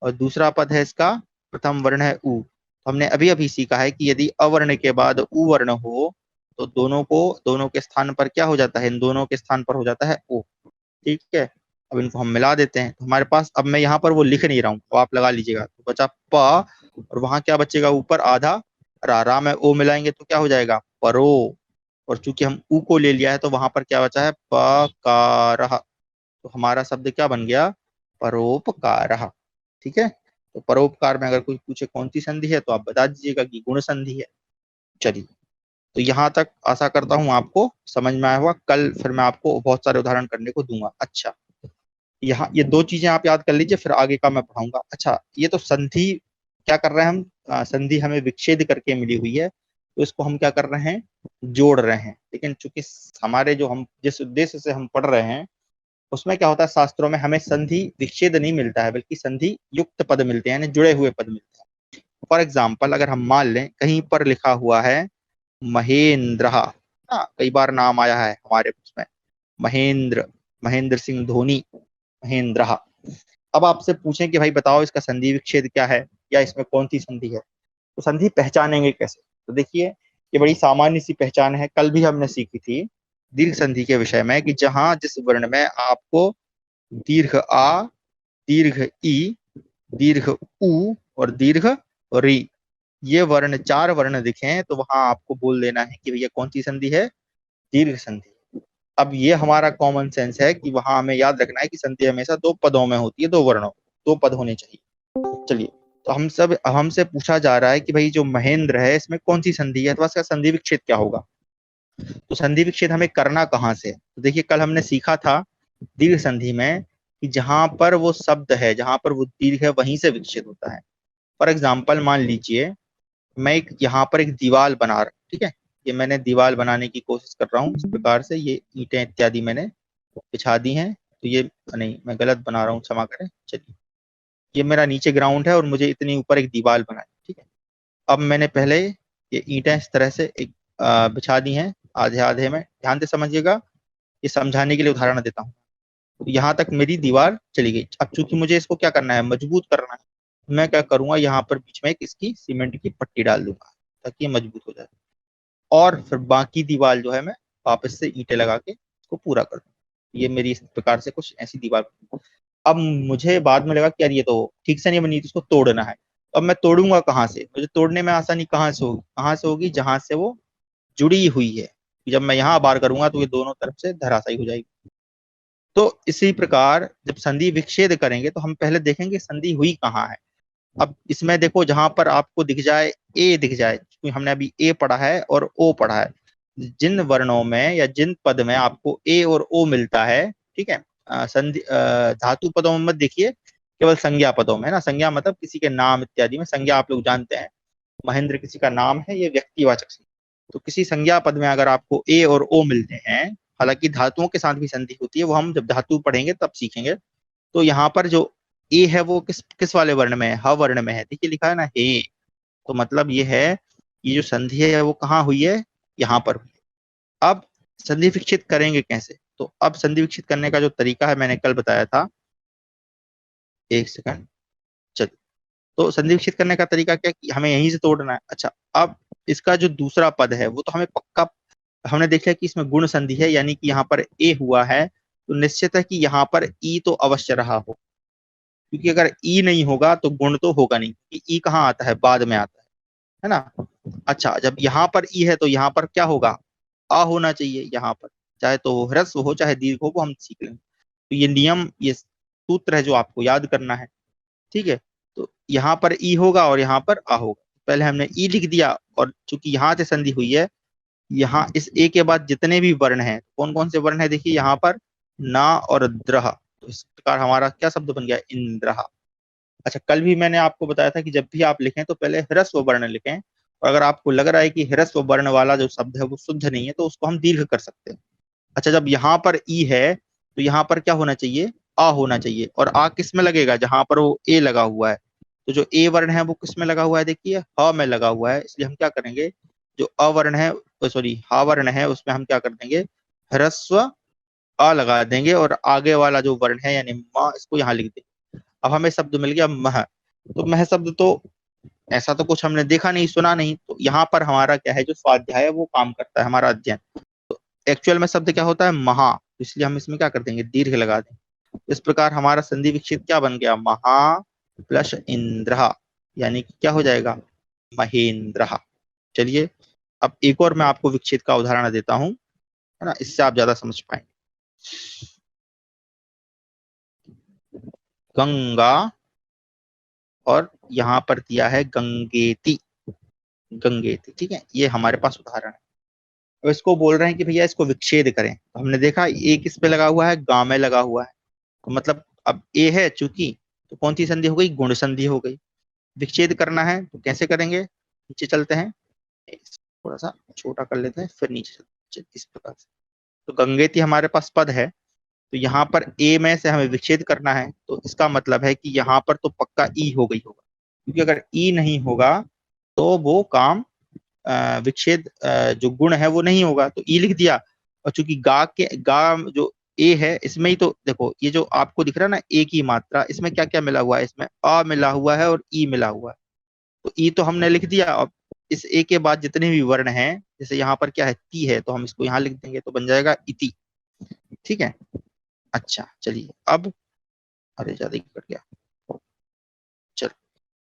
और दूसरा पद है इसका प्रथम वर्ण है उ। तो हमने अभी अभी सीखा है कि यदि अवर्ण के बाद उ वर्ण हो तो दोनों के स्थान पर क्या हो जाता है? इन दोनों के स्थान पर हो जाता है ओ। ठीक है, अब इनको हम मिला देते हैं। तो हमारे पास, अब मैं यहाँ पर वो लिख नहीं रहा हूँ तो आप लगा लीजिएगा। तो बचा प, और वहां क्या बचेगा? ऊपर आधा रा में ओ मिलाएंगे तो क्या हो जाएगा? परो। और चूंकि हम ऊ को ले लिया है तो वहां पर क्या बचा है? पकार। तो हमारा शब्द क्या बन गया? परोपकार। ठीक है, तो परोपकार में अगर कोई पूछे कौन सी संधि है तो आप बता दीजिएगा कि गुण संधि है। चलिए, तो यहाँ तक आशा करता हूँ आपको समझ में आया होगा। कल फिर मैं आपको बहुत सारे उदाहरण करने को दूंगा। अच्छा, यहाँ ये दो चीजें आप याद कर लीजिए, फिर आगे का मैं पढ़ाऊंगा। अच्छा, ये तो संधि क्या कर रहे हैं हम? संधि हमें विच्छेद करके मिली हुई है, तो इसको हम क्या कर रहे हैं? जोड़ रहे हैं। लेकिन चूंकि हमारे जो हम जिस उद्देश्य से हम पढ़ रहे हैं उसमें क्या होता है, शास्त्रों में हमें संधि विच्छेद नहीं मिलता है, बल्कि संधि युक्त पद मिलते हैं, यानी जुड़े हुए पद मिलते हैं। फॉर एग्जाम्पल, अगर हम मान लें कहीं पर लिखा हुआ है महेंद्र, कई बार नाम आया है हमारे उसमें, महेंद्र, महेंद्र सिंह धोनी, महेंद्र। अब आपसे पूछें कि भाई बताओ इसका संधि विच्छेद क्या है, या इसमें कौन सी संधि है, तो संधि पहचानेंगे कैसे? तो देखिए, ये बड़ी सामान्य सी पहचान है, कल भी हमने सीखी थी दीर्घ संधि के विषय में, कि जहां जिस वर्ण में आपको दीर्घ आ, दीर्घ ई, दीर्घ उ और दीर्घ री, ये वर्ण चार वर्ण दिखे तो वहां आपको बोल देना है कि भैया कौन सी संधि है? दीर्घ संधि। अब ये हमारा कॉमन सेंस है कि वहां हमें याद रखना है कि संधि हमेशा दो पदों में होती है, दो वर्णों, दो पद होने चाहिए। चलिए, तो हमसे पूछा जा रहा है कि भाई जो महेंद्र है इसमें कौन सी संधि है, तो इसका संधि विच्छेद क्या होगा? तो संधि विच्छेद हमें करना कहाँ से? तो देखिए, कल हमने सीखा था दीर्घ संधि में कि जहां पर वो शब्द है, जहां पर वो दीर्घ है, वहीं से विच्छेद होता है। फॉर एग्जाम्पल, मान लीजिए मैं एक यहाँ पर एक दीवार बना रहा हूँ। ठीक है, ये मैंने दीवार बनाने की कोशिश कर रहा हूँ इस प्रकार से, ये ईंटें इत्यादि मैंने बिछा दी हैं। तो ये नहीं, मैं गलत बना रहा हूँ, क्षमा करें। चलिए, ये मेरा नीचे ग्राउंड है और मुझे इतनी ऊपर एक दीवार बनानी। ठीक है, अब मैंने पहले ये ईंटें इस तरह से एक बिछा दी हैं, आधे आधे में। ध्यान से समझिएगा, ये समझाने के लिए उदाहरण देता हूँ। तो यहाँ तक मेरी दीवार चली गई। अब चूंकि मुझे इसको क्या करना है? मजबूत करना है। मैं क्या करूंगा? यहाँ पर बीच में एक इसकी सीमेंट की पट्टी डाल दूंगा ताकि ये मजबूत हो जाए, और फिर बाकी दीवार जो है मैं वापस से ईंटें लगा के इसको पूरा कर दूँ। ये मेरी इस प्रकार से कुछ ऐसी दीवार। अब मुझे बाद में लगा कि यार ये तो ठीक से नहीं बनी, तो इसको तोड़ना है। अब मैं तोड़ूंगा कहाँ से? मुझे तोड़ने में आसानी कहाँ से होगी? जहां से वो जुड़ी हुई है। जब मैं यहाँ बार करूंगा तो ये दोनों तरफ से धराशायी हो जाएगी। तो इसी प्रकार जब संधि विच्छेद करेंगे तो हम पहले देखेंगे संधि हुई कहाँ है। अब इसमें देखो, जहां पर आपको दिख जाए ए दिख जाए, क्योंकि हमने अभी ए पढ़ा है और ओ पढ़ा है, जिन वर्णों में या जिन पद में आपको ए और ओ मिलता है, ठीक है, संधि धातु पदों में मत देखिए, केवल संज्ञा पदों में, है ना। संज्ञा मतलब किसी के नाम इत्यादि में, संज्ञा आप लोग जानते हैं, महेंद्र किसी का नाम है, ये व्यक्तिवाचक संज्ञा। तो किसी संज्ञा पद में अगर आपको ए और ओ मिलते हैं, हालांकि धातुओं के साथ भी संधि होती है, वो हम जब धातु पढ़ेंगे तब सीखेंगे। तो यहाँ पर जो ए है वो किस किस वाले वर्ण में है? ह वर्ण में है। देखिए लिखा है ना हे, तो मतलब ये है, ये जो संधि है वो कहाँ हुई है? यहाँ पर हुई है। अब संधि विच्छेद करेंगे कैसे? तो अब संधि विच्छेद करने का जो तरीका है मैंने कल बताया था। एक सेकंड, चलिए। तो संधि विच्छेद करने का तरीका क्या कि हमें यहीं से तोड़ना है। अच्छा, अब इसका जो दूसरा पद है वो तो हमें पक्का, हमने देखा कि इसमें गुण संधि है, यानी कि यहाँ पर ए हुआ है, तो निश्चित है कि यहाँ पर ई तो अवश्य रहा हो, क्योंकि अगर ई नहीं होगा तो गुण तो होगा नहीं, क्योंकि ई कहाँ आता है? बाद में आता है ना। अच्छा, जब यहाँ पर ई है तो यहाँ पर क्या होगा? आ होना चाहिए यहाँ पर, चाहे तो वो ह्रस्व हो चाहे दीर्घ हो, वो हम सीख लेंगे। तो ये नियम, ये सूत्र है जो आपको याद करना है, ठीक है। तो यहाँ पर ई होगा और यहाँ पर आ होगा। पहले हमने ई लिख दिया, और चूंकि यहाँ से संधि हुई है, यहाँ इस ए के बाद जितने भी वर्ण हैं, कौन कौन से वर्ण है देखिए यहाँ पर, ना और द्रह। तो इस प्रकार हमारा क्या शब्द बन गया? इंद्रहा। अच्छा, कल भी मैंने आपको बताया था कि जब भी आप लिखें तो पहले ह्रस्व वर्ण लिखें, और अगर आपको लग रहा है कि ह्रस्व वर्ण वाला जो शब्द है वो शुद्ध नहीं है तो उसको हम दीर्घ कर सकते हैं। अच्छा, जब यहाँ पर ई है तो यहाँ पर क्या होना चाहिए? आ होना चाहिए। और आ किस में लगेगा? जहां पर वो ए लगा हुआ है। तो जो ए वर्ण है वो किस में लगा हुआ है? देखिए ह में लगा हुआ है, इसलिए हम क्या करेंगे, जो अवर्ण है, सॉरी हा वर्ण है, उसमें हम क्या कर देंगे? ह्रस्व अ लगा देंगे, और आगे वाला जो वर्ण है यानी म, इसको यहाँ लिख देंगे। अब हमें शब्द मिल गया मह। तो मह शब्द तो ऐसा तो कुछ हमने देखा नहीं सुना नहीं, तो यहाँ पर हमारा क्या है, जो स्वाध्याय है वो काम करता है, हमारा अध्ययन। एक्चुअल में शब्द क्या होता है? महा, इसलिए हम इसमें क्या कर देंगे? दीर्घ लगा देंगे। इस प्रकार हमारा संधि विच्छेद क्या बन गया? महा प्लस इंद्र, यानी कि क्या हो जाएगा? महेंद्र। चलिए, अब एक और मैं आपको विच्छेद का उदाहरण देता हूं, है ना, इससे आप ज्यादा समझ पाएंगे। गंगा, और यहाँ पर दिया है गंगेती, गंगेती, ठीक है, ये हमारे पास उदाहरण है। अब इसको बोल रहे हैं कि भैया इसको विच्छेद करें, तो हमने देखा ए किस पे लगा हुआ है? गा में लगा हुआ है। तो मतलब अब ए है चूंकि, तो कौन सी संधि हो गई? गुण संधि हो गई। विच्छेद करना है तो कैसे करेंगे? नीचे चलते हैं, थोड़ा सा छोटा कर लेते हैं, फिर नीचे चलते हैं इस प्रकार से। तो गंगेती हमारे पास पद है, तो यहाँ पर ए में से हमें विच्छेद करना है, तो इसका मतलब है कि यहाँ पर तो पक्का ई हो गई होगा, क्योंकि अगर ई नहीं होगा तो वो काम, विच्छेद जो गुण है वो नहीं होगा, तो ई लिख दिया। और चूंकि गा जो ए है, इसमें ही तो देखो, ये जो आपको दिख रहा है ना ए की मात्रा, इसमें क्या क्या मिला हुआ है? इसमें अ मिला हुआ है और ई मिला हुआ है। तो ई तो हमने लिख दिया। अब इस ए के बाद जितने भी वर्ण हैं, जैसे यहाँ पर क्या है? ती है, तो हम इसको यहाँ लिख देंगे, तो बन जाएगा इति, ठीक है। अच्छा चलिए, अब अरे ज्यादा ही कट गया, चलो।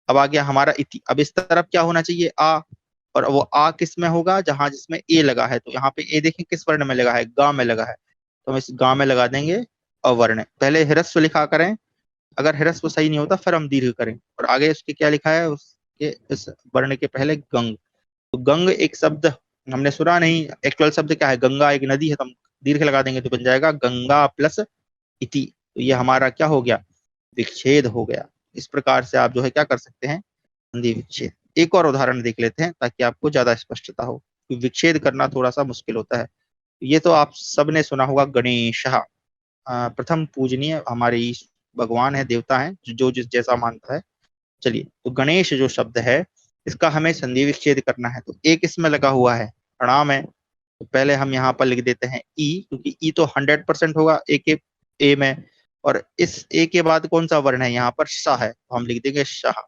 अब आ गया हमारा इति। अब इस तरफ क्या होना चाहिए? आ। और वो आ किस में होगा? जहां जिसमें ए लगा है। तो यहाँ पे ए देखें किस वर्ण में लगा है? गा में लगा है, तो हम इस गा में लगा देंगे अवर्ण। पहले ह्रस्व लिखा करें, अगर ह्रस्व सही नहीं होता फिर हम दीर्घ करें। और आगे उसके क्या लिखा है? उसके इस वर्ण के पहले गंग। तो गंग एक शब्द हमने सुना नहीं, एक्चुअल शब्द क्या है? गंगा एक नदी है, तो हम दीर्घ लगा देंगे, तो बन जाएगा गंगा प्लस इति। तो ये हमारा क्या हो गया? विच्छेद हो गया। इस प्रकार से आप जो है क्या कर सकते हैं? संधि विच्छेद। एक और उदाहरण देख लेते हैं ताकि आपको ज्यादा स्पष्टता हो, क्योंकि विच्छेद करना थोड़ा सा मुश्किल होता है। ये तो आप सबने सुना होगा, गणेश प्रथम पूजनीय हमारे ईश भगवान है, देवता है, जो जिस जैसा मानता है। चलिए, तो गणेश जो शब्द है, इसका हमें संधि विच्छेद करना है। तो एक इसमें लगा हुआ है, प्रणाम है, तो पहले हम यहाँ पर लिख देते हैं ई, क्योंकि ई तो 100% होगा ए के ए में। और इस ए के बाद कौन सा वर्ण है? यहाँ पर शाह है, तो हम लिख देंगे शाह।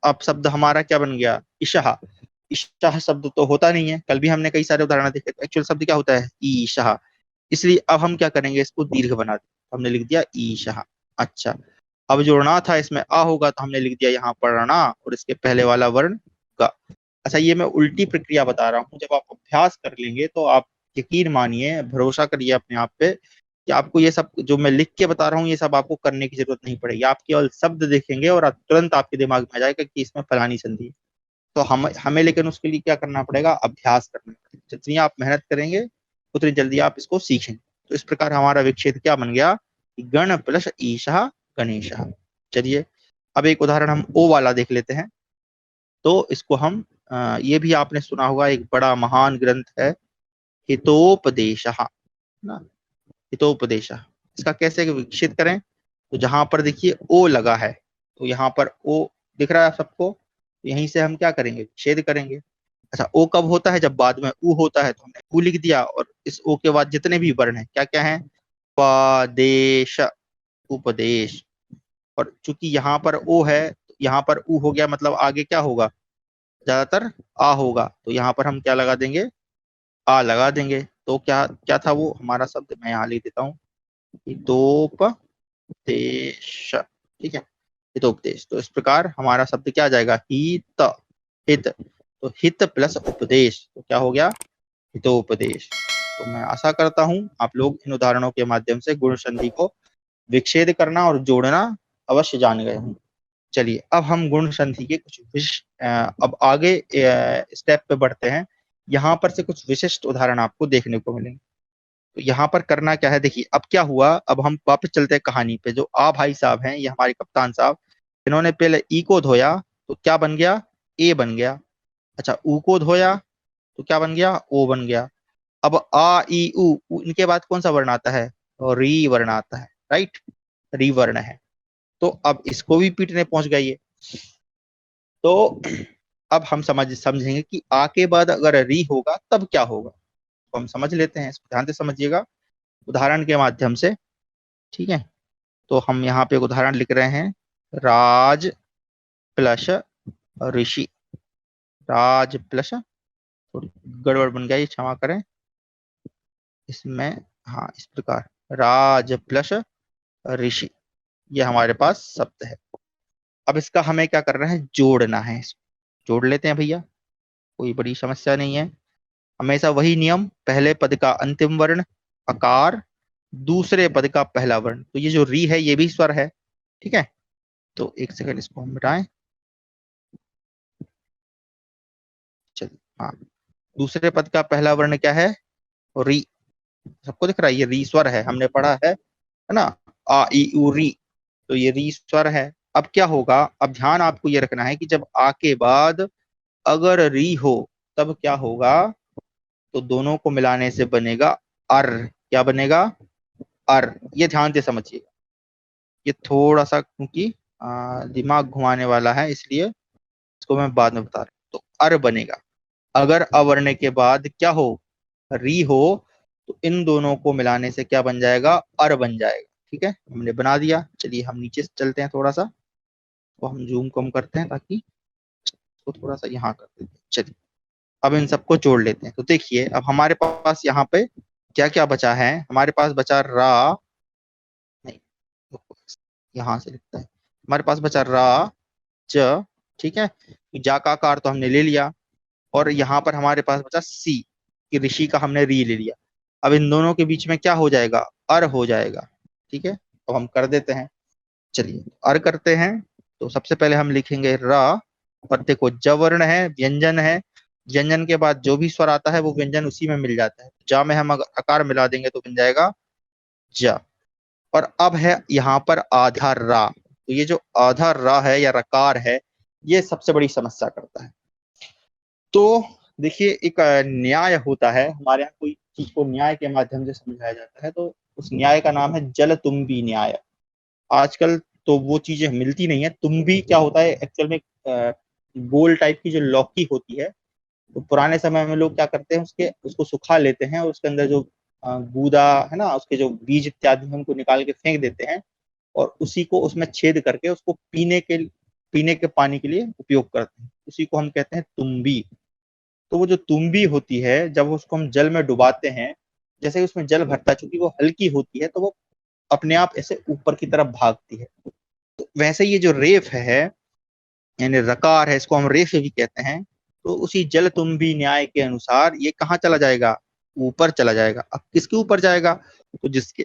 अब शब्द हमारा क्या बन गया? ईशाह। ईशाह शब्द तो होता नहीं है, कल भी हमने कई सारे उदाहरण देखे। तो एक्चुअल शब्द क्या होता है? ईशाह। इसलिए अब हम क्या करेंगे? इसको दीर्घ बना दें, हमने लिख दिया ईशाह। अच्छा, अब जो णा था इसमें आ होगा, तो हमने लिख दिया यहाँ पर णा, और इसके पहले वाला वर्ण गा। अच्छा, ये मैं उल्टी प्रक्रिया बता रहा हूँ, जब आप अभ्यास कर लेंगे तो आप यकीन मानिए, भरोसा करिए अपने आप पे कि आपको ये सब जो मैं लिख के बता रहा हूँ ये सब आपको करने की जरूरत नहीं पड़ेगी। आप केवल शब्द देखेंगे और तुरंत आपके दिमाग में आ जाएगा कि इसमें फलानी संधि है। तो हम हमें लेकिन उसके लिए क्या करना पड़ेगा, अभ्यास करना पड़ेगा। जितनी आप मेहनत करेंगे उतनी जल्दी आप इसको सीखेंगे। तो इस प्रकार हमारा विक्षेद क्या बन गया, गण प्लस ईशा गणेश। चलिए अब एक उदाहरण हम ओ वाला देख लेते हैं। तो इसको हम ये भी आपने सुना होगा, एक बड़ा महान ग्रंथ है हितोपदेश ना, हितोपदेश। इसका कैसे विकसित करें, तो जहां पर देखिए ओ लगा है, तो यहाँ पर ओ दिख रहा है सबको, यहीं से हम क्या करेंगे, छेद करेंगे। अच्छा, ओ कब होता है, जब बाद में ऊ होता है, तो हमने ऊ लिख दिया, और इस ओ के बाद जितने भी वर्ण हैं क्या क्या हैं, उपदेश, उपदेश। और चूंकि यहाँ पर ओ है, यहाँ पर ऊ हो गया, मतलब आगे क्या होगा, ज्यादातर आ होगा, तो यहाँ पर हम क्या लगा देंगे, आ लगा देंगे। तो क्या क्या था वो हमारा शब्द, मैं यहाँ लिख देता हूँ, हितोपदेश। ठीक है, हितोपदेश। तो इस प्रकार हमारा शब्द क्या आ जाएगा, हित, हित। तो हित प्लस उपदेश तो क्या हो गया, हितोपदेश। तो मैं आशा करता हूं आप लोग इन उदाहरणों के माध्यम से गुण संधि को विच्छेद करना और जोड़ना अवश्य जान गए हों। चलिए अब हम गुण संधि के कुछ अब आगे स्टेप पे बढ़ते हैं। यहाँ पर से कुछ विशिष्ट उदाहरण आपको देखने को मिलेंगे। तो यहाँ पर करना क्या है, देखिए अब क्या हुआ, अब हम वापस चलते हैं कहानी पे। जो आ भाई साहब हैं, ये हमारे कप्तान साहब, इन्होंने पहले ई को धोया, तो क्या बन गया, ए बन गया। अच्छा, ऊ को धोया तो क्या बन गया, ओ बन गया। अब आ ई उ, इनके बाद कौन सा वर्ण आता है, और री वर्ण आता है, राइट, री वर्ण है। तो अब इसको भी पीटने पहुंच गई है। तो अब हम समझेंगे कि आ के बाद अगर री होगा तब क्या होगा, तो हम समझ लेते हैं, इसको ध्यान से समझिएगा उदाहरण के माध्यम से। ठीक है, तो हम यहाँ पे एक उदाहरण लिख रहे हैं, राज प्लस ऋषि। राज प्लस, थोड़ी गड़बड़ बन गई, क्षमा करें इसमें, हाँ इस प्रकार, राज प्लस ऋषि, ये हमारे पास शब्द है। अब इसका हमें क्या करना है, जोड़ना है। जोड़ लेते हैं भैया, कोई बड़ी समस्या नहीं है। हमेशा वही नियम, पहले पद का अंतिम वर्ण अकार, दूसरे पद का पहला वर्ण। तो ये जो री है ये भी स्वर है। ठीक है, तो एक सेकंड इसको हम मिटाएं। चलिए, हाँ, दूसरे पद का पहला वर्ण क्या है, री। सबको दिख रहा है, ये री स्वर है, हमने पढ़ा है ना, आ ई उ री। तो ये री स्वर है। अब क्या होगा, अब ध्यान आपको ये रखना है कि जब आ के बाद अगर री हो तब क्या होगा, तो दोनों को मिलाने से बनेगा अर। क्या बनेगा, अर। ये ध्यान से समझिएगा, ये थोड़ा सा क्योंकि दिमाग घुमाने वाला है, इसलिए इसको मैं बाद में बता रहा हूँ। तो अर बनेगा, अगर अवर्ण के बाद क्या हो, री हो, तो इन दोनों को मिलाने से क्या बन जाएगा, अर बन जाएगा। ठीक है, हमने बना दिया। चलिए हम नीचे से चलते हैं थोड़ा सा, तो हम जूम कम करते हैं ताकि इसको थोड़ा सा यहाँ कर देते हैं। चलिए अब इन सबको जोड़ लेते हैं। तो देखिए अब हमारे पास यहाँ पे क्या क्या बचा है, हमारे पास बचा रा, नहीं, यहाँ से लिखता है, हमारे पास बचा रा ज। ठीक है, जा का आकार तो हमने ले लिया, और यहाँ पर हमारे पास बचा सी, कि ऋषि का हमने री ले लिया। अब इन दोनों के बीच में क्या हो जाएगा, अर हो जाएगा। ठीक है, तो हम कर देते हैं। चलिए अर करते हैं। तो सबसे पहले हम लिखेंगे र, और देखो ज वर्ण है, व्यंजन है, व्यंजन के बाद जो भी स्वर आता है वो व्यंजन उसी में मिल जाता है। जा में हम अगर आकार मिला देंगे तो बन जाएगा ज। और अब है यहाँ पर आधा रा। तो ये जो आधा रा है या रकार है, ये सबसे बड़ी समस्या करता है। तो देखिए एक न्याय होता है हमारे यहाँ, कोई चीज को न्याय के माध्यम से समझाया जाता है, तो उस न्याय का नाम है जल तुम्बी न्याय। आजकल तो वो चीजें मिलती नहीं है। तुम्बी क्या होता है एक्चुअल में, गोल टाइप की जो लौकी होती है, तो पुराने समय में लोग क्या करते हैं, उसको सुखा लेते हैं, और उसके अंदर जो गूदा है ना, उसके जो बीज इत्यादि हैं उनको निकाल के फेंक देते हैं, और उसी को उसमें छेद करके उसको पीने के पानी के लिए उपयोग करते हैं। उसी को हम कहते हैं तुम्बी। तो वो जो तुम्बी होती है, जब उसको हम जल में डुबाते हैं, जैसे उसमें जल भरता है, चूंकि वो हल्की होती है तो वो अपने आप ऐसे ऊपर की तरफ भागती है। तो वैसे ये जो रेफ है, यानी रकार है, इसको हम रेफ भी कहते हैं। तो उसी जल तुम्बी न्याय के अनुसार ये कहाँ चला जाएगा, ऊपर चला जाएगा। अब किसके ऊपर जाएगा, तो जिसके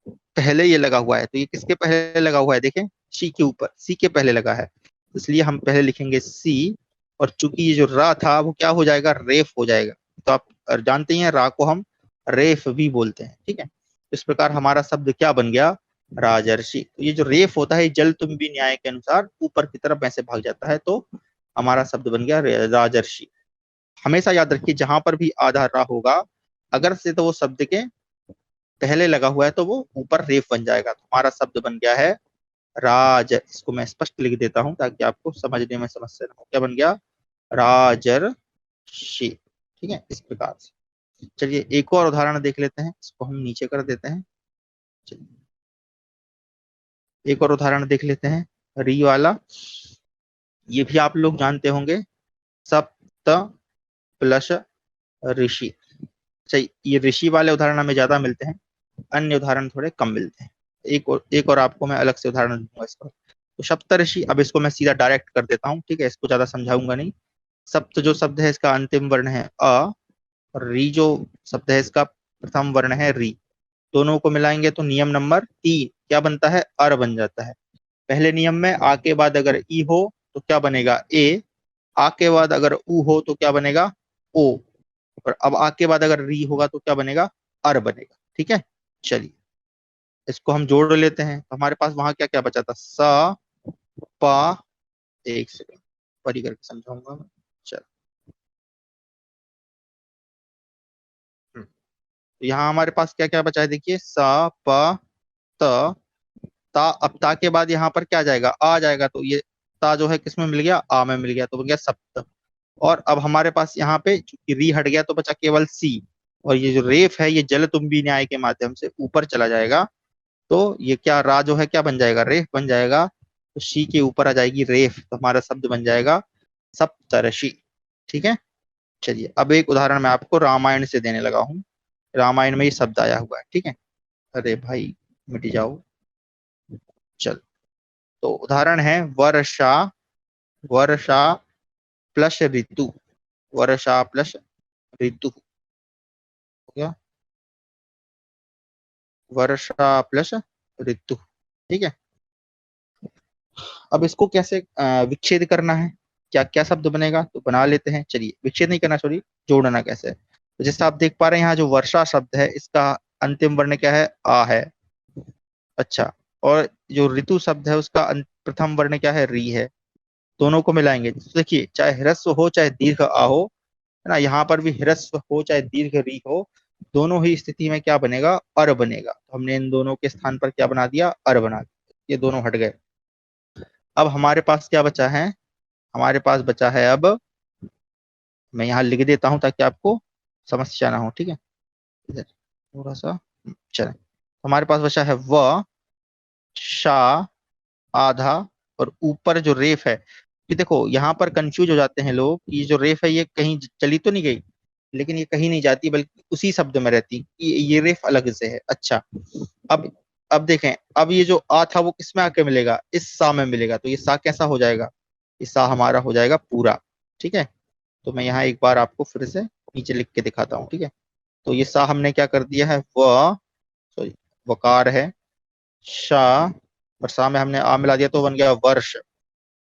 पहले ये लगा हुआ है, तो ये किसके पहले लगा हुआ है, देखें सी के ऊपर, सी के पहले लगा है, इसलिए हम पहले लिखेंगे सी, और चूंकि ये जो रा था वो क्या हो जाएगा, रेफ हो जाएगा। तो आप जानते हैं रा को हम रेफ भी बोलते हैं, ठीक है। इस प्रकार हमारा शब्द क्या बन गया, राजर्षि। तो ये जो रेफ होता है जल तुम भी न्याय के अनुसार ऊपर की तरफ ऐसे भाग जाता है, तो हमारा शब्द बन गया राजर्षि। हमेशा याद रखिए जहां पर भी आधा रा होगा, अगर से तो वो शब्द के पहले लगा हुआ है तो वो ऊपर रेफ बन जाएगा। तो हमारा शब्द बन गया है राज। इसको मैं स्पष्ट लिख देता हूं ताकि आपको समझने में समस्या ना हो। क्या बन गया, राजर्षि, ठीक है, इस प्रकार से। चलिए एक और उदाहरण देख लेते हैं, इसको हम नीचे कर देते हैं। चलिए एक और उदाहरण देख लेते हैं, री वाला। ये भी आप लोग जानते होंगे, सप्त प्लस ऋषि। सही, ये ऋषि वाले उदाहरण हमें ज्यादा मिलते हैं, अन्य उदाहरण थोड़े कम मिलते हैं। एक और आपको मैं अलग से उदाहरण दूंगा इसका। तो सप्तऋषि, अब इसको मैं सीधा डायरेक्ट कर देता हूँ, ठीक है, इसको ज्यादा समझाऊंगा नहीं। सप्त जो शब्द है इसका अंतिम वर्ण है अ, और री जो शब्द है इसका प्रथम वर्ण है री। दोनों को मिलाएंगे तो नियम नंबर 3 क्या बनता है, अर बन जाता है। पहले नियम में आ के बाद अगर ई हो तो क्या बनेगा, ए। आ के बाद अगर ऊ हो तो क्या बनेगा, ओ। और अब आ के बाद अगर री होगा तो क्या बनेगा, अर बनेगा, ठीक है। चलिए इसको हम जोड़ लेते हैं, तो हमारे पास वहां क्या क्या बचा था, स प, एक सेकंड परी करके समझाऊंगा मैं। चल, तो यहाँ हमारे पास क्या क्या बचा है, देखिए स प त, ता। अब ता के बाद यहाँ पर क्या जाएगा, आ जाएगा, तो ये ता जो है किसमें मिल गया, आ में मिल गया, तो बन गया सप्त। और अब हमारे पास यहाँ पे चूंकि री हट गया तो बचा केवल सी, और ये जो रेफ है ये जल तुम्बी न्याय के माध्यम से ऊपर चला जाएगा। तो ये क्या रा जो है क्या बन जाएगा, रेफ बन जाएगा। तो शी के ऊपर आ जाएगी रेफ, तो हमारा शब्द बन जाएगा सप्तऋषि, ठीक है। चलिए अब एक उदाहरण मैं आपको रामायण से देने लगा हूँ। रामायण में ये शब्द आया हुआ है, ठीक है। अरे भाई मिट जाओ। चल, तो उदाहरण है वर्षा, वर्षा प्लस ऋतु, वर्षा प्लस ऋतु, हो गया वर्षा प्लस ऋतु, ठीक है। अब इसको कैसे विच्छेद करना है, क्या क्या शब्द बनेगा, तो बना लेते हैं। चलिए विच्छेद नहीं करना, सॉरी, जोड़ना कैसे है। तो जैसे आप देख पा रहे हैं यहाँ जो वर्षा शब्द है इसका अंतिम वर्ण क्या है, आ है। अच्छा, और जो ऋतु शब्द है उसका प्रथम वर्ण क्या है, री है। दोनों को मिलाएंगे तो देखिए चाहे ह्रस्व हो चाहे दीर्घ आ हो, है ना, यहाँ पर भी ह्रस्व हो चाहे दीर्घ री हो, दोनों ही स्थिति में क्या बनेगा, अर बनेगा। तो हमने इन दोनों के स्थान पर क्या बना दिया, अर बना दिया, ये दोनों हट गए। अब हमारे पास क्या बचा है, हमारे पास बचा है, अब मैं यहाँ लिख देता हूँ ताकि आपको समस्या ना हो, ठीक है। इधर थोड़ा सा चले, हमारे पास बचा है व, शा, आधा, और ऊपर जो रेफ है। कि देखो यहाँ पर कंफ्यूज हो जाते हैं लोग कि ये जो रेफ है ये कहीं चली तो नहीं गई, लेकिन ये कहीं नहीं जाती बल्कि उसी शब्द में रहती, ये रेफ अलग से है। अच्छा, अब अब देखें, अब ये जो आ था वो किसमें आके मिलेगा, इस सा में मिलेगा, तो ये सा कैसा हो जाएगा, ये सा हमारा हो जाएगा पूरा, ठीक है। तो मैं यहाँ एक बार आपको फिर से नीचे लिख के दिखाता हूँ, ठीक है। तो ये सा हमने क्या कर दिया है, व, सॉरी, वकार है, शा, और सा में हमने आ मिला दिया तो बन गया वर्ष।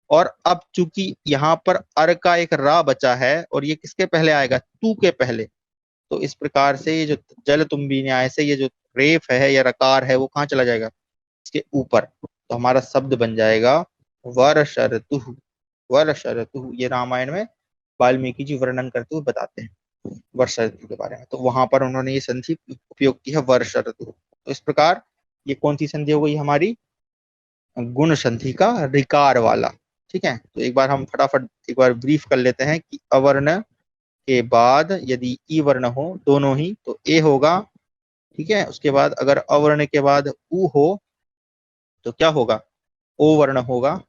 और अब चूंकि यहाँ पर अर का एक रा बचा है और ये किसके पहले आएगा, तू के पहले, तो इस प्रकार से ये जो जल तुम्बी न्याय से ये जो रेफ है या रकार है वो कहाँ चला जाएगा, इसके ऊपर। तो हमारा शब्द बन जाएगा वर्षरतु, वर्षरतु। ये रामायण में वाल्मीकि जी वर्णन करते हुए बताते हैं वर्षा ऋतु के बारे में, तो वहां पर उन्होंने ये संधि उपयोग की है वर्षा ऋतु। तो इस प्रकार ये कौन सी संधि हो गई हमारी, गुण संधि का रिकार वाला, ठीक है। तो एक बार हम फटाफट एक बार ब्रीफ कर लेते हैं कि अवर्ण के बाद यदि ई वर्ण हो दोनों ही तो ए होगा, ठीक है। उसके बाद अगर अवर्ण के बाद उ हो तो क्या होगा, ओ वर्ण होगा।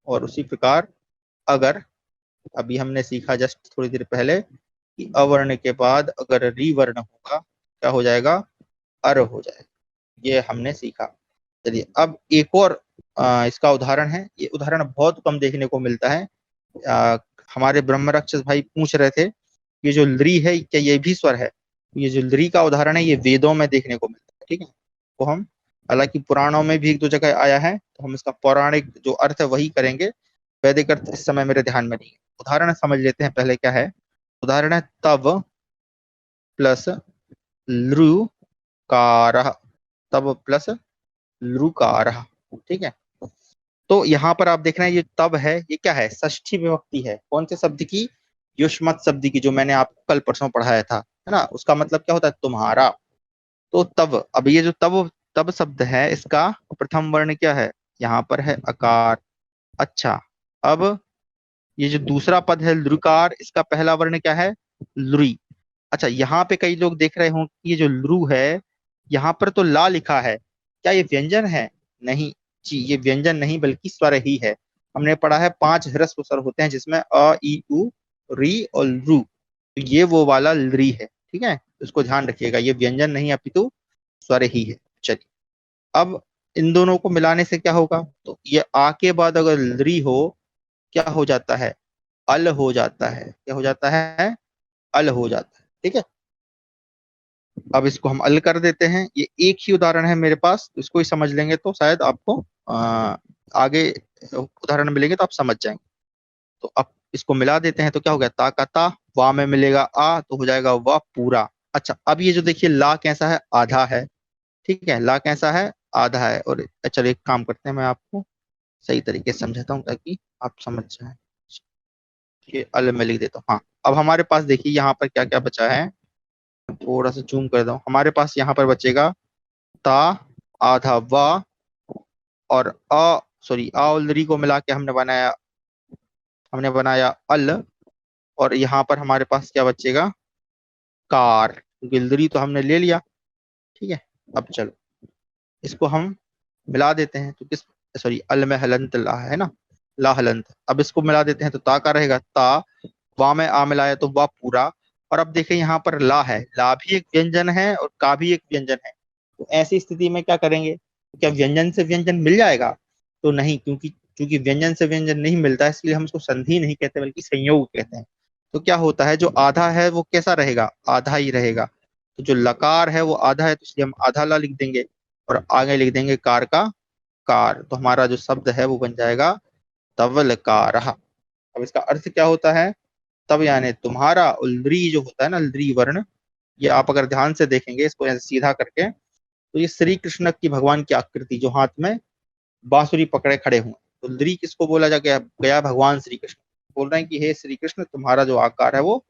और उसी प्रकार अगर, अभी हमने सीखा जस्ट थोड़ी देर पहले कि अवर्ण के बाद अगर री वर्ण होगा क्या हो जाएगा, अर हो जाएगा, ये हमने सीखा। चलिए अब एक और इसका उदाहरण है, ये उदाहरण बहुत कम देखने को मिलता है। हमारे ब्रह्म राक्षस भाई पूछ रहे थे ये जो लृ है क्या ये भी स्वर है? ये जो लृ का उदाहरण है ये वेदों में देखने को मिलता है, ठीक है। तो हम, हालांकि पुराणों में भी एक दो जगह आया है, तो हम इसका पौराणिक जो अर्थ है वही करेंगे, वैदिक अर्थ इस समय मेरे ध्यान में नहीं है। उदाहरण समझ लेते हैं पहले क्या है। उदाहरण है तव प्लस लृकारः, तव प्लस लृकारः, ठीक है। तो यहाँ पर आप देख रहे हैं ये तब है, ये क्या है? षष्ठी विभक्ति है। कौन से शब्द की? युष्मत शब्द की, जो मैंने आपको कल परसों पढ़ाया था, है ना। उसका मतलब क्या होता है? तुम्हारा। तो तब, अब ये जो तब तब शब्द है इसका प्रथम वर्ण क्या है? यहाँ पर है अकार। अच्छा, अब ये जो दूसरा पद है लृकार, इसका पहला वर्ण क्या है? लृ। अच्छा, यहाँ पे कई लोग देख रहे हो कि ये जो लृ है यहाँ पर तो ला लिखा है, क्या ये व्यंजन है? नहीं जी, ये व्यंजन नहीं बल्कि स्वर ही है। हमने पढ़ा है 5 ह्रस्व स्वर होते हैं जिसमें अ ई उ री और लृ, तो ये वो वाला लृ है, ठीक है। इसको ध्यान रखिएगा, ये व्यंजन नहीं अपितु स्वर ही है। चलिए, अब इन दोनों को मिलाने से क्या होगा? तो ये आ के बाद अगर लृ हो, क्या हो जाता है? अल हो जाता है। क्या हो जाता है? अल हो जाता है, ठीक है। अब इसको हम अल कर देते हैं। ये एक ही उदाहरण है मेरे पास, तो इसको ही समझ लेंगे तो शायद आपको आगे उदाहरण मिलेंगे तो आप समझ जाएंगे। तो अब इसको मिला देते हैं तो क्या हो गया? ता का ता, वा में मिलेगा आ तो हो जाएगा वा पूरा। अच्छा, अब ये जो देखिए ला कैसा है? आधा है, ठीक है। ला कैसा है? आधा है। और चलो एक काम करते हैं, मैं आपको सही तरीके से समझाता हूँ ताकि आप समझ जाए। ये अल में लिख देता हूँ। हाँ, अब हमारे पास देखिए यहाँ पर क्या क्या बचा है, थोड़ा सा जूम कर दो। हमारे पास यहाँ पर बचेगा ता, आधा वा, और अ सॉरी अ और लरी को मिला के हमने बनाया अल। और यहाँ पर हमारे पास क्या बचेगा? कार। गिलदरी तो हमने ले लिया, ठीक है। अब चलो इसको हम मिला देते हैं तो किस, सॉरी अल में हलंत ला है ना, ला हलंत। अब इसको मिला देते हैं तो ता का रहेगा ता, वा में आ मिलाया तो वा पूरा। और अब देखें यहाँ पर ला है, ला भी एक व्यंजन है और का भी एक व्यंजन है। तो ऐसी स्थिति में क्या करेंगे? क्या व्यंजन से व्यंजन मिल जाएगा? तो नहीं, क्योंकि क्योंकि व्यंजन से व्यंजन नहीं मिलता है, इसलिए हम इसको संधि नहीं कहते बल्कि संयोग कहते हैं। तो क्या होता है, जो आधा है वो कैसा रहेगा? आधा ही रहेगा। तो जो लकार है वो आधा है, तो इसलिए हम आधा ला लिख देंगे और आगे लिख देंगे कार का कार। तो हमारा जो शब्द है वो बन जाएगा तवलकारः। अब इसका अर्थ क्या होता है? तब यानी तुम्हारा, और लृ जो होता है ना, लृ वर्ण, ये आप अगर ध्यान से देखेंगे इसको ऐसे सीधा करके, तो ये श्री कृष्ण की भगवान की आकृति जो हाथ में बांसुरी पकड़े खड़े हुए, तो लृ किसको बोला जा गया? गया भगवान श्री कृष्ण। बोल रहे हैं कि हे श्री कृष्ण, तुम्हारा जो आकार है वो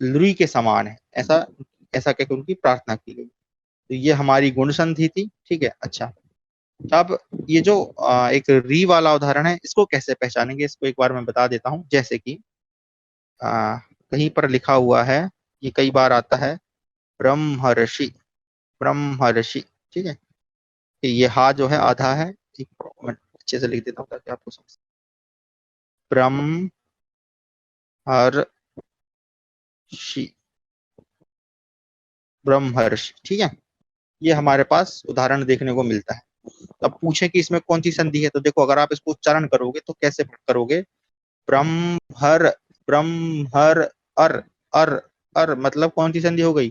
लृ के समान है, ऐसा ऐसा कहकर उनकी प्रार्थना की गई। तो ये हमारी गुण संधि थी, ठीक है। अच्छा, अब ये जो एक री वाला उदाहरण है, इसको कैसे पहचानेंगे? इसको एक बार मैं बता देता हूँ। जैसे कि कहीं पर लिखा हुआ है, ये कई बार आता है, ब्रह्मर्षि, ब्रह्मर्षि, ठीक है। ये हा जो है आधा है, एक मैं अच्छे से लिख देता हूँ ताकि आपको समझ। ब्रह्मर्षि, ब्रह्मर्षि, ठीक है। ये हमारे पास उदाहरण देखने को मिलता है। अब पूछे कि इसमें कौन सी संधि है, तो देखो अगर आप इसको उच्चारण करोगे तो कैसे करोगे? ब्रह्मर, ब्रह्मर, अर, अर, अर, मतलब कौन सी संधि हो गई?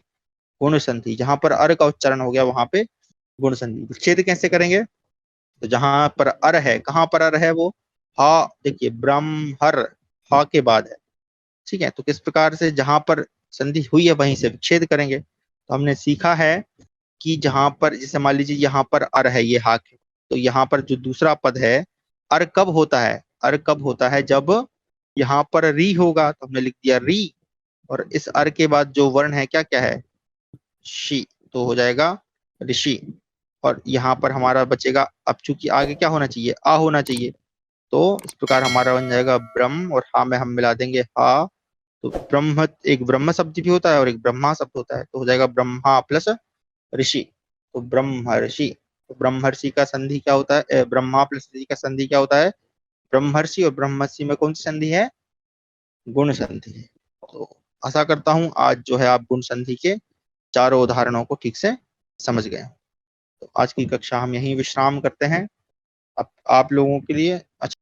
गुण संधि। जहां पर अर का उच्चारण हो गया वहां पे गुण संधि। विच्छेद कैसे करेंगे? तो जहां पर अर है, कहां पर अर है? वो हा, देखिए ब्रह्महर, हा के बाद है, ठीक है। तो किस प्रकार से जहां पर संधि हुई है वहीं से विच्छेद करेंगे। तो हमने सीखा है कि जहां पर, जैसे मान लीजिए यहाँ पर अर है, ये हा के, तो यहाँ पर जो दूसरा पद है, अर कब होता है? अर कब होता है? जब यहाँ पर री होगा, तो हमने लिख दिया री, और इस अर के बाद जो वर्ण है क्या क्या है? शी, तो हो जाएगा ऋषि। और यहाँ पर हमारा बचेगा, अब चूंकि आगे क्या होना चाहिए? आ होना चाहिए, तो इस प्रकार हमारा बन जाएगा ब्रह्म, और हा में हम मिला देंगे हा। तो ब्रह्म, एक ब्रह्म शब्द भी होता है और एक ब्रह्मा शब्द होता है, तो हो जाएगा ब्रह्मा प्लस ऋषि, तो ब्रह्मर्षि। तो ब्रह्मर्षि का संधि क्या होता है? ब्रह्मा प्लस ऋषि का संधि क्या होता है? ब्रह्मर्षि। और ब्रह्मर्षि में कौन सी संधि है? गुण संधि है। तो आशा करता हूं आज जो है आप गुण संधि के चारों उदाहरणों को ठीक से समझ गए। तो आज की कक्षा हम यहीं विश्राम करते हैं। अब आप लोगों के लिए अच्छा